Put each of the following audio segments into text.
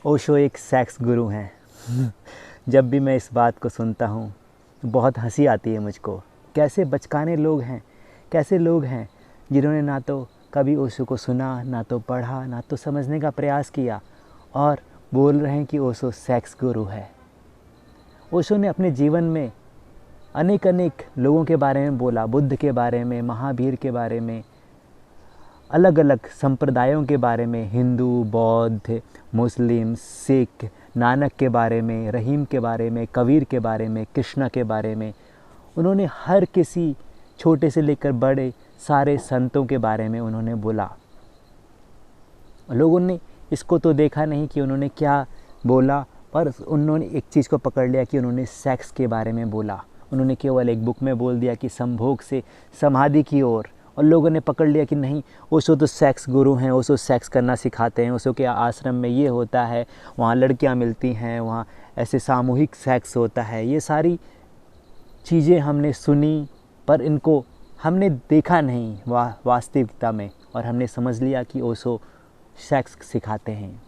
ओशो एक सेक्स गुरु हैं। जब भी मैं इस बात को सुनता हूँ बहुत हंसी आती है मुझको। कैसे बचकाने लोग हैं, कैसे लोग हैं जिन्होंने ना तो कभी ओशो को सुना, ना तो पढ़ा, ना तो समझने का प्रयास किया और बोल रहे हैं कि ओशो सेक्स गुरु है। ओशो ने अपने जीवन में अनेक अनेक लोगों के बारे में बोला, बुद्ध के बारे में, महावीर के बारे में, अलग अलग संप्रदायों के बारे में, हिंदू, बौद्ध, मुस्लिम, सिख, नानक के बारे में, रहीम के बारे में, कबीर के बारे में, कृष्णा के बारे में। उन्होंने हर किसी छोटे से लेकर बड़े सारे संतों के बारे में उन्होंने बोला। लोगों ने इसको तो देखा नहीं कि उन्होंने क्या बोला, पर उन्होंने एक चीज़ को पकड़ लिया कि उन्होंने सेक्स के बारे में बोला। उन्होंने केवल एक बुक में बोल दिया कि संभोग से समाधि की ओर, और लोगों ने पकड़ लिया कि नहीं, ओशो तो सेक्स गुरु हैं, ओशो सेक्स करना सिखाते हैं, ओशो के आश्रम में ये होता है, वहाँ लड़कियाँ मिलती हैं, वहाँ ऐसे सामूहिक सेक्स होता है। ये सारी चीज़ें हमने सुनी पर इनको हमने देखा नहीं वास्तविकता में, और हमने समझ लिया कि ओशो सेक्स सिखाते हैं।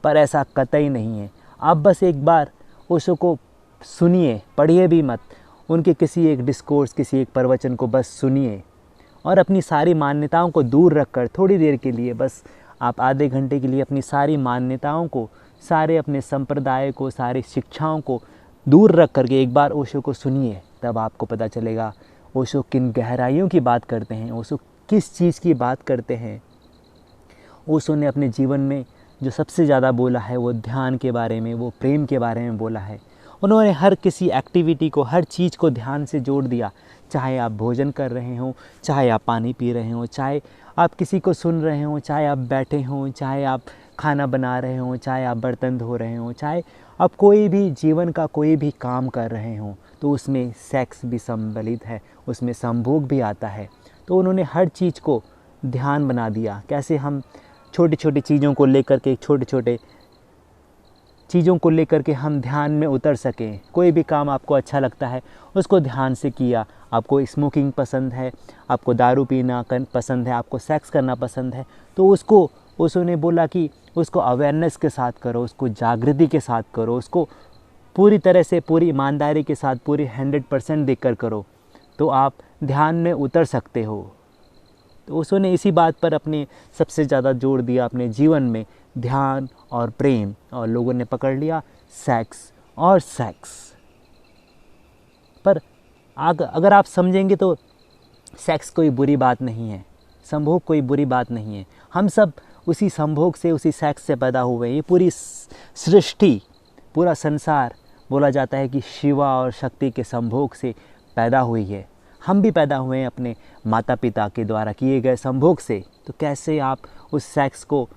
पर ऐसा कतई नहीं है। आप बस एक बार ओशो को सुनिए, पढ़िए भी मत, उनके किसी एक डिस्कोर्स, किसी एक प्रवचन को बस सुनिए और अपनी सारी मान्यताओं को दूर रखकर थोड़ी देर के लिए, बस आप आधे घंटे के लिए अपनी सारी मान्यताओं को, सारे अपने संप्रदाय को, सारी शिक्षाओं को दूर रख करके एक बार ओशो को सुनिए। तब आपको पता चलेगा ओशो किन गहराइयों की बात करते हैं, ओशो किस चीज़ की बात करते हैं। ओशो ने अपने जीवन में जो सबसे ज़्यादा बोला है वो ध्यान के बारे में, वो प्रेम के बारे में बोला है। उन्होंने हर किसी एक्टिविटी को, हर चीज़ को ध्यान से जोड़ दिया। चाहे आप भोजन कर रहे हों, चाहे आप पानी पी रहे हों, चाहे आप किसी को सुन रहे हों, चाहे आप बैठे हों, चाहे आप खाना बना रहे हों, चाहे आप बर्तन धो रहे हों, चाहे आप कोई भी जीवन का कोई भी काम कर रहे हों, तो उसमें सेक्स भी सम्मिलित है, उसमें संभोग भी आता है। तो उन्होंने हर चीज़ को ध्यान बना दिया। कैसे हम छोटी छोटी चीज़ों को लेकर के, छोटे छोटे चीज़ों को लेकर के हम ध्यान में उतर सकें। कोई भी काम आपको अच्छा लगता है उसको ध्यान से किया। आपको स्मोकिंग पसंद है, आपको दारू पीना पसंद है, आपको सेक्स करना पसंद है, तो उसको उसने बोला कि उसको अवेयरनेस के साथ करो, उसको जागृति के साथ करो, उसको पूरी तरह से, पूरी ईमानदारी के साथ, पूरी 100% देकर करो, तो आप ध्यान में उतर सकते हो। तो उसने इसी बात पर अपने सबसे ज़्यादा जोर दिया अपने जीवन में, ध्यान और प्रेम, और लोगों ने पकड़ लिया सेक्स और सेक्स। पर अगर आप समझेंगे तो सेक्स कोई बुरी बात नहीं है, संभोग कोई बुरी बात नहीं है। हम सब उसी संभोग से, उसी सेक्स से पैदा हुए। ये पूरी सृष्टि, पूरा संसार बोला जाता है कि शिवा और शक्ति के संभोग से पैदा हुई है। हम भी पैदा हुए हैं अपने माता पिता के द्वारा किए गए संभोग से। तो कैसे आप उस सेक्स को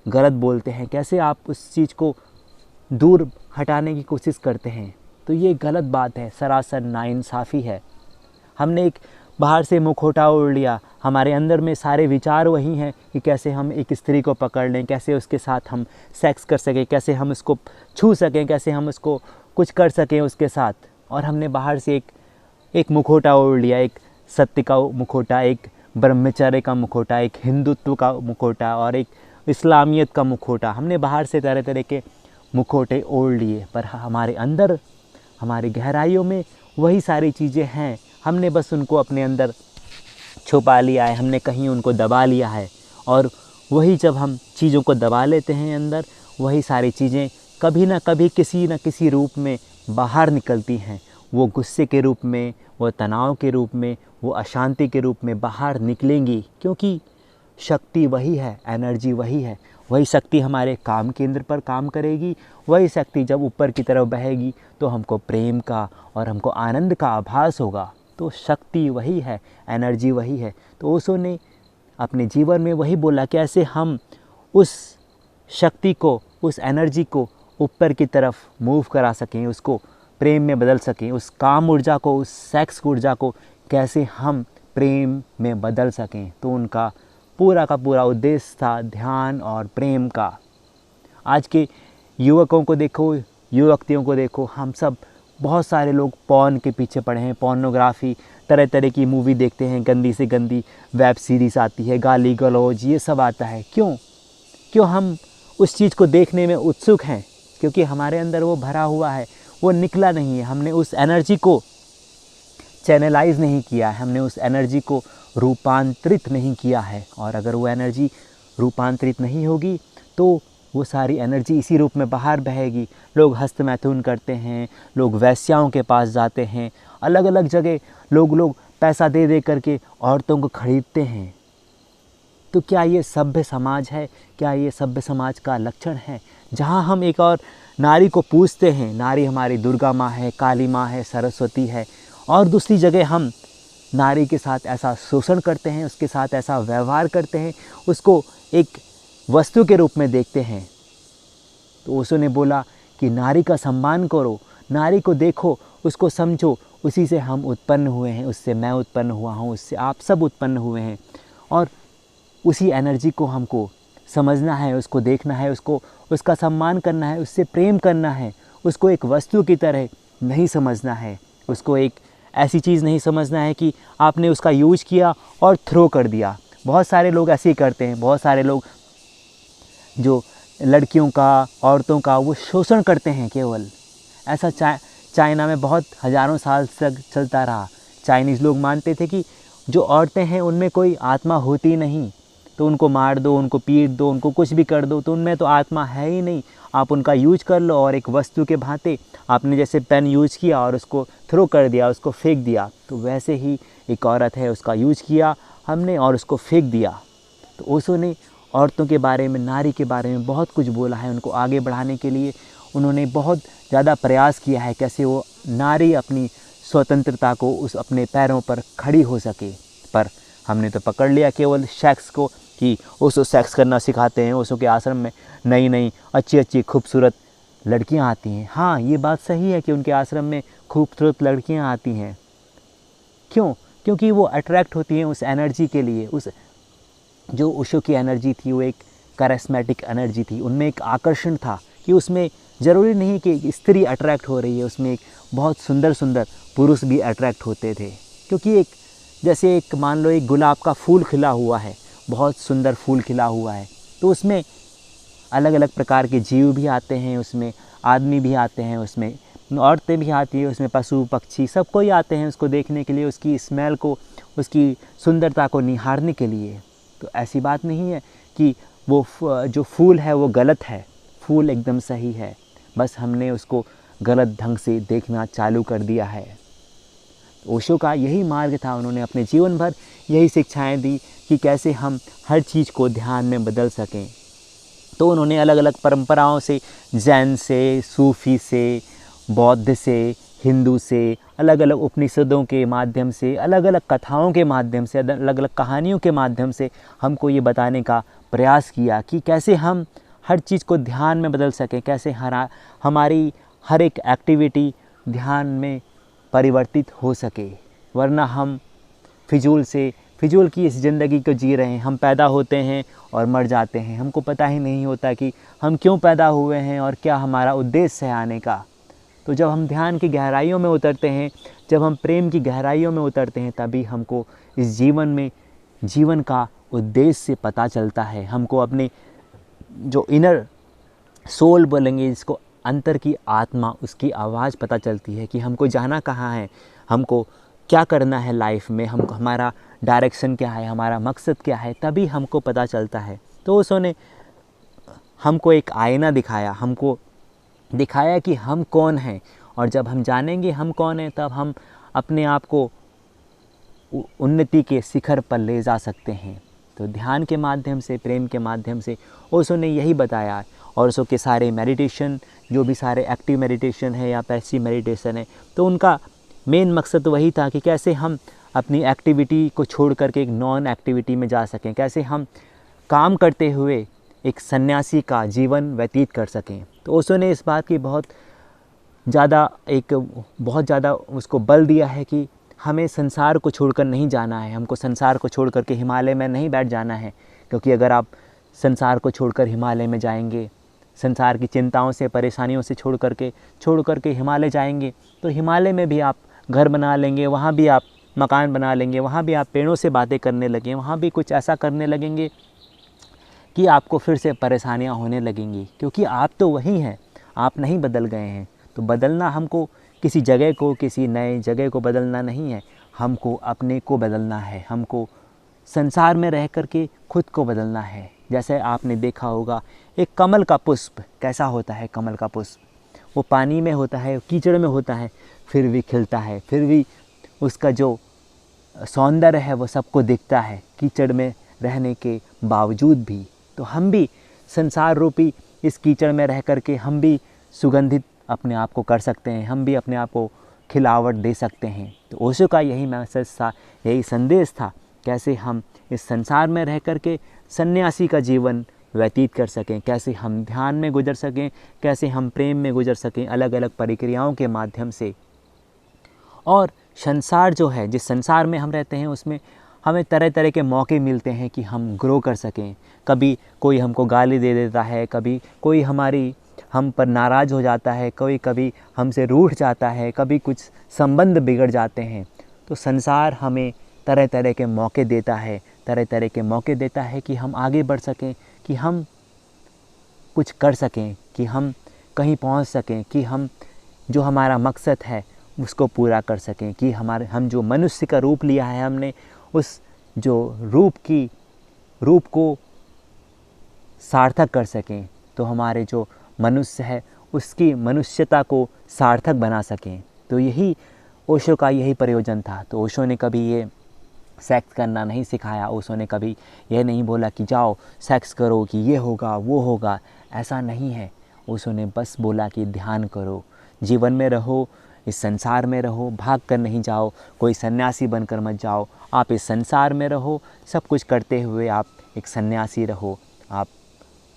गलत बोलते हैं, कैसे आप उस चीज़ को दूर हटाने की कोशिश करते हैं, तो ये गलत बात है, सरासर नाइंसाफ़ी है। हमने एक बाहर से मुखौटा ओढ़ लिया, हमारे अंदर में सारे विचार वही हैं कि कैसे हम एक स्त्री को पकड़ लें, कैसे उसके साथ हम सेक्स कर सकें, कैसे हम उसको छू सकें, कैसे हम उसको कुछ कर सकें उसके साथ। और हमने बाहर से एक मुखौटा ओढ़ लिया, एक सत्य का मुखौटा, एक ब्रह्मचर्य का मुखौटा, एक हिंदुत्व का मुखौटा और एक इस्लामियत का मुखौटा। हमने बाहर से तरह तरह के मुखौटे ओढ़ लिए, पर हमारे अंदर, हमारी गहराइयों में वही सारी चीज़ें हैं। हमने बस उनको अपने अंदर छुपा लिया है, हमने कहीं उनको दबा लिया है। और वही जब हम चीज़ों को दबा लेते हैं अंदर, वही सारी चीज़ें कभी ना कभी किसी न किसी रूप में बाहर निकलती हैं। वो गुस्से के रूप में, वो तनाव के रूप में, वो अशांति के रूप में बाहर निकलेंगी, क्योंकि शक्ति वही है, एनर्जी वही है। वही शक्ति हमारे काम केंद्र पर काम करेगी। वही शक्ति जब ऊपर की तरफ बहेगी तो हमको प्रेम का और हमको आनंद का आभास होगा। तो शक्ति वही है, एनर्जी वही है। तो ओशो ने अपने जीवन में वही बोला, कैसे हम उस शक्ति को, उस एनर्जी को ऊपर की तरफ मूव करा सकें, उसको प्रेम में बदल सकें, उस काम ऊर्जा को, उस सेक्स ऊर्जा को कैसे हम प्रेम में बदल सकें। तो उनका पूरा का पूरा उद्देश्य था ध्यान और प्रेम का। आज के युवकों को देखो, युवतियों को देखो, हम सब बहुत सारे लोग पॉर्न के पीछे पड़े हैं। पॉर्नोग्राफी, तरह तरह की मूवी देखते हैं, गंदी से गंदी वेब सीरीज़ आती है, गाली गलौज, ये सब आता है। क्यों हम उस चीज़ को देखने में उत्सुक हैं, क्योंकि हमारे अंदर वो भरा हुआ है, वो निकला नहीं है, हमने उस एनर्जी को चैनलाइज नहीं किया है, हमने उस एनर्जी को रूपांतरित नहीं किया है। और अगर वो एनर्जी रूपांतरित नहीं होगी तो वो सारी एनर्जी इसी रूप में बाहर बहेगी। लोग हस्त मैथुन करते हैं, लोग वैश्याओं के पास जाते हैं, अलग अलग जगह लोग पैसा दे दे करके औरतों को खरीदते हैं। तो क्या ये सभ्य समाज है? क्या ये सभ्य समाज का लक्षण है? जहाँ हम एक और नारी को पूजते हैं, नारी हमारी दुर्गा माँ है, काली माँ है, सरस्वती है, और दूसरी जगह हम नारी के साथ ऐसा शोषण करते हैं, उसके साथ ऐसा व्यवहार करते हैं, उसको एक वस्तु के रूप में देखते हैं। तो ओशो ने बोला कि नारी का सम्मान करो, नारी को देखो, उसको समझो, उसी से हम उत्पन्न हुए हैं, उससे मैं उत्पन्न हुआ हूँ, उससे आप सब उत्पन्न हुए हैं, और उसी एनर्जी को हमको समझना है, उसको देखना है, उसको उसका सम्मान करना है, उससे प्रेम करना है, उसको एक वस्तु की तरह नहीं समझना है, उसको एक ऐसी चीज़ नहीं समझना है कि आपने उसका यूज किया और थ्रो कर दिया। बहुत सारे लोग ऐसे ही करते हैं, बहुत सारे लोग जो लड़कियों का, औरतों का वो शोषण करते हैं केवल। ऐसा चाइना में बहुत हज़ारों साल तक चलता रहा। चाइनीज़ लोग मानते थे कि जो औरतें हैं उनमें कोई आत्मा होती नहीं, तो उनको मार दो, उनको पीट दो, उनको कुछ भी कर दो, तो उनमें तो आत्मा है ही नहीं, आप उनका यूज कर लो। और एक वस्तु के भांति आपने जैसे पेन यूज किया और उसको थ्रो कर दिया, उसको फेंक दिया, तो वैसे ही एक औरत है, उसका यूज किया हमने और उसको फेंक दिया। तो ओशो ने औरतों के बारे में, नारी के बारे में बहुत कुछ बोला है। उनको आगे बढ़ाने के लिए उन्होंने बहुत ज़्यादा प्रयास किया है, कैसे वो नारी अपनी स्वतंत्रता को उस अपने पैरों पर खड़ी हो सके। पर हमने तो पकड़ लिया केवल सेक्स को कि ओशो सेक्स करना सिखाते हैं, ओशो के आश्रम में नई नई अच्छी अच्छी खूबसूरत लड़कियां आती हैं। हाँ, ये बात सही है कि उनके आश्रम में खूबसूरत लड़कियां आती हैं। क्यों? क्योंकि वो अट्रैक्ट होती हैं उस एनर्जी के लिए। उस जो ओशो की एनर्जी थी वो एक कैरिस्मेटिक एनर्जी थी, उनमें एक आकर्षण था कि उसमें ज़रूरी नहीं कि एक स्त्री अट्रैक्ट हो रही है, उसमें एक बहुत सुंदर सुंदर पुरुष भी अट्रैक्ट होते थे। क्योंकि एक जैसे एक मान लो एक गुलाब का फूल खिला हुआ है, बहुत सुंदर फूल खिला हुआ है, तो उसमें अलग अलग प्रकार के जीव भी आते हैं, उसमें आदमी भी आते हैं, उसमें औरतें भी आती हैं, उसमें पशु पक्षी सब कोई आते हैं उसको देखने के लिए, उसकी स्मेल को, उसकी सुंदरता को निहारने के लिए। तो ऐसी बात नहीं है कि वो जो फूल है वो गलत है, फूल एकदम सही है, बस हमने उसको गलत ढंग से देखना चालू कर दिया है। ओशो का यही मार्ग था, उन्होंने अपने जीवन भर यही शिक्षाएं दी कि कैसे हम हर चीज़ को ध्यान में बदल सकें। तो उन्होंने अलग अलग परंपराओं से, जैन से, सूफी से, बौद्ध से, हिंदू से, अलग अलग उपनिषदों के माध्यम से, अलग अलग कथाओं के माध्यम से, अलग अलग कहानियों के माध्यम से हमको ये बताने का प्रयास किया कि कैसे हम हर चीज़ को ध्यान में बदल सकें, कैसे हमारी हर एक एक्टिविटी ध्यान में परिवर्तित हो सके। वरना हम फिजूल की इस ज़िंदगी को जी रहे हैं। हम पैदा होते हैं और मर जाते हैं, हमको पता ही नहीं होता कि हम क्यों पैदा हुए हैं और क्या हमारा उद्देश्य है आने का। तो जब हम ध्यान की गहराइयों में उतरते हैं, जब हम प्रेम की गहराइयों में उतरते हैं, तभी हमको इस जीवन का उद्देश्य पता चलता है। हमको अपने जो इनर सोल बोलेंगे, जिसको अंतर की आत्मा, उसकी आवाज़ पता चलती है कि हमको जाना कहाँ है, हमको क्या करना है लाइफ में, हमको हमारा डायरेक्शन क्या है, हमारा मकसद क्या है, तभी हमको पता चलता है। तो उसने हमको एक आईना दिखाया, हमको दिखाया कि हम कौन हैं, और जब हम जानेंगे हम कौन हैं, तब हम अपने आप को उन्नति के शिखर पर ले जा सकते हैं। तो ध्यान के माध्यम से, प्रेम के माध्यम से ओशो ने यही बताया। और ओशो के सारे मेडिटेशन, जो भी सारे एक्टिव मेडिटेशन है या पैसिव मेडिटेशन है, तो उनका मेन मकसद वही था कि कैसे हम अपनी एक्टिविटी को छोड़ करके एक नॉन एक्टिविटी में जा सकें, कैसे हम काम करते हुए एक सन्यासी का जीवन व्यतीत कर सकें। तो ओशो ने इस बात की बहुत ज़्यादा उसको बल दिया है कि हमें संसार को छोड़कर नहीं जाना है, हमको संसार को छोड़ करके हिमालय में नहीं बैठ जाना है। क्योंकि अगर आप संसार को छोड़कर हिमालय में जाएंगे, संसार की चिंताओं से, परेशानियों से छोड़ करके हिमालय जाएंगे, तो हिमालय में भी आप घर बना लेंगे, वहाँ भी आप मकान बना लेंगे, वहाँ भी आप पेड़ों से बातें करने लगें, वहाँ भी कुछ ऐसा करने लगेंगे कि आपको फिर से परेशानियां होने लगेंगी, क्योंकि आप तो वही हैं, आप नहीं बदल गए हैं। तो बदलना हमको किसी जगह को, किसी नए जगह को बदलना नहीं है, हमको अपने को बदलना है, हमको संसार में रह कर के खुद को बदलना है। जैसे आपने देखा होगा एक कमल का पुष्प कैसा होता है। कमल का पुष्प वो पानी में होता है, कीचड़ में होता है, फिर भी खिलता है, फिर भी उसका जो सौंदर्य है वो सबको दिखता है, कीचड़ में रहने के बावजूद भी। तो हम भी संसार रूपी इस कीचड़ में रह कर के हम भी सुगंधित अपने आप को कर सकते हैं, हम भी अपने आप को खिलावट दे सकते हैं। तो ओशो का यही मैसेज था, यही संदेश था, कैसे हम इस संसार में रह कर के सन्यासी का जीवन व्यतीत कर सकें, कैसे हम ध्यान में गुजर सकें, कैसे हम प्रेम में गुजर सकें, अलग अलग प्रक्रियाओं के माध्यम से। और संसार जो है, जिस संसार में हम रहते हैं उसमें हमें तरह तरह के मौके मिलते हैं कि हम ग्रो कर सकें। कभी कोई हमको गाली दे देता है, कभी कोई हम पर नाराज़ हो जाता है, कोई कभी हमसे रूठ जाता है, कभी कुछ संबंध बिगड़ जाते हैं। तो संसार हमें तरह तरह के मौके देता है, तरह तरह के मौके देता है कि हम आगे बढ़ सकें, कि हम कुछ कर सकें, कि हम कहीं पहुंच सकें, कि हम जो हमारा मकसद है उसको पूरा कर सकें, कि हम जो मनुष्य का रूप लिया है, हमने उस जो रूप को सार्थक कर सकें। तो हमारे जो मनुष्य है उसकी मनुष्यता को सार्थक बना सकें। तो यही ओशो का यही प्रयोजन था। तो ओशो ने कभी ये सेक्स करना नहीं सिखाया, ओशो ने कभी यह नहीं बोला कि जाओ सेक्स करो, कि ये होगा वो होगा, ऐसा नहीं है। ओशो ने बस बोला कि ध्यान करो, जीवन में रहो, इस संसार में रहो, भाग कर नहीं जाओ, कोई सन्यासी बनकर मत जाओ, आप इस संसार में रहो, सब कुछ करते हुए आप एक सन्यासी रहो। आप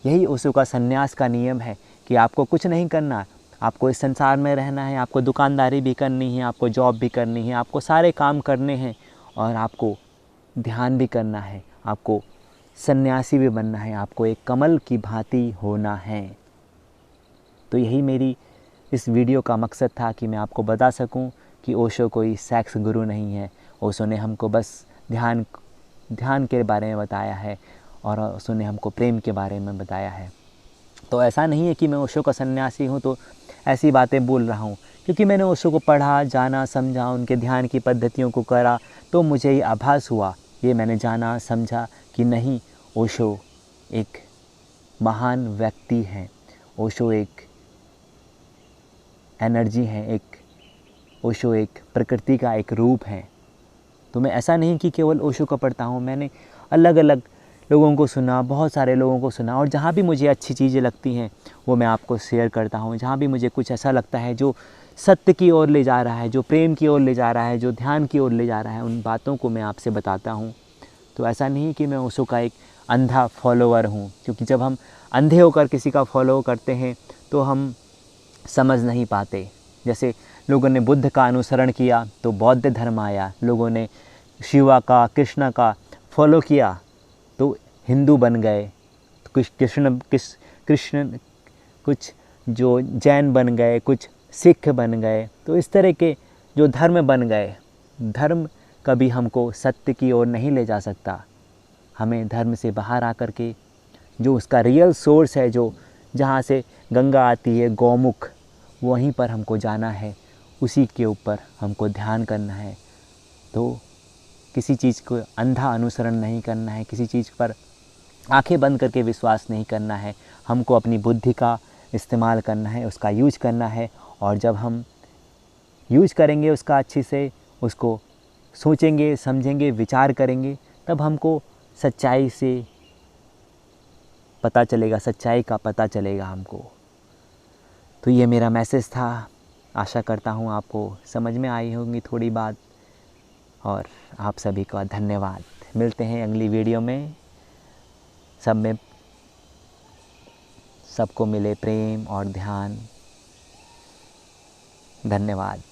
यही ओशो का सन्यास का नियम है कि आपको कुछ नहीं करना, आपको इस संसार में रहना है, आपको दुकानदारी भी करनी है, आपको जॉब भी करनी है, आपको सारे काम करने हैं और आपको ध्यान भी करना है, आपको सन्यासी भी बनना है, आपको एक कमल की भांति होना है। तो यही मेरी इस वीडियो का मकसद था कि मैं आपको बता सकूं कि ओशो कोई सेक्स गुरु नहीं है। ओशो ने हमको बस ध्यान के बारे में बताया है और ओशो ने हमको प्रेम के बारे में बताया है। तो ऐसा नहीं है कि मैं ओशो का सन्यासी हूँ तो ऐसी बातें बोल रहा हूँ, क्योंकि मैंने ओशो को पढ़ा, जाना, समझा, उनके ध्यान की पद्धतियों को करा, तो मुझे ये आभास हुआ, ये मैंने जाना समझा कि नहीं, ओशो एक महान व्यक्ति हैं, ओशो एक एनर्जी है, ओशो एक प्रकृति का एक रूप है। तो मैं ऐसा नहीं कि केवल ओशो का पढ़ता हूँ, मैंने अलग अलग लोगों को सुना, बहुत सारे लोगों को सुना, और जहाँ भी मुझे अच्छी चीज़ें लगती हैं वो मैं आपको शेयर करता हूँ। जहाँ भी मुझे कुछ ऐसा लगता है जो सत्य की ओर ले जा रहा है, जो प्रेम की ओर ले जा रहा है, जो ध्यान की ओर ले जा रहा है, उन बातों को मैं आपसे बताता हूँ। तो ऐसा नहीं कि मैं ओशो का एक अंधा फॉलोअर हूँ, क्योंकि जब हम अंधे होकर किसी का फॉलो करते हैं तो हम समझ नहीं पाते। जैसे लोगों ने बुद्ध का अनुसरण किया तो बौद्ध धर्म आया, लोगों ने शिवा का, कृष्ण का फॉलो किया तो हिंदू बन गए, कुछ जो जैन बन गए, कुछ सिख बन गए। तो इस तरह के जो धर्म बन गए, धर्म कभी हमको सत्य की ओर नहीं ले जा सकता। हमें धर्म से बाहर आकर के जो उसका रियल सोर्स है, जो जहाँ से गंगा आती है, गौमुख, वहीं पर हमको जाना है, उसी के ऊपर हमको ध्यान करना है। तो किसी चीज़ को अंधा अनुसरण नहीं करना है, किसी चीज़ पर आंखें बंद करके विश्वास नहीं करना है, हमको अपनी बुद्धि का इस्तेमाल करना है, उसका यूज करना है। और जब हम यूज करेंगे उसका अच्छे से, उसको सोचेंगे, समझेंगे, विचार करेंगे, तब हमको सच्चाई से पता चलेगा, सच्चाई का पता चलेगा हमको। तो ये मेरा मैसेज था, आशा करता हूँ आपको समझ में आई होंगी थोड़ी बात, और आप सभी का धन्यवाद। मिलते हैं अगली वीडियो में, सबको मिले प्रेम और ध्यान। धन्यवाद।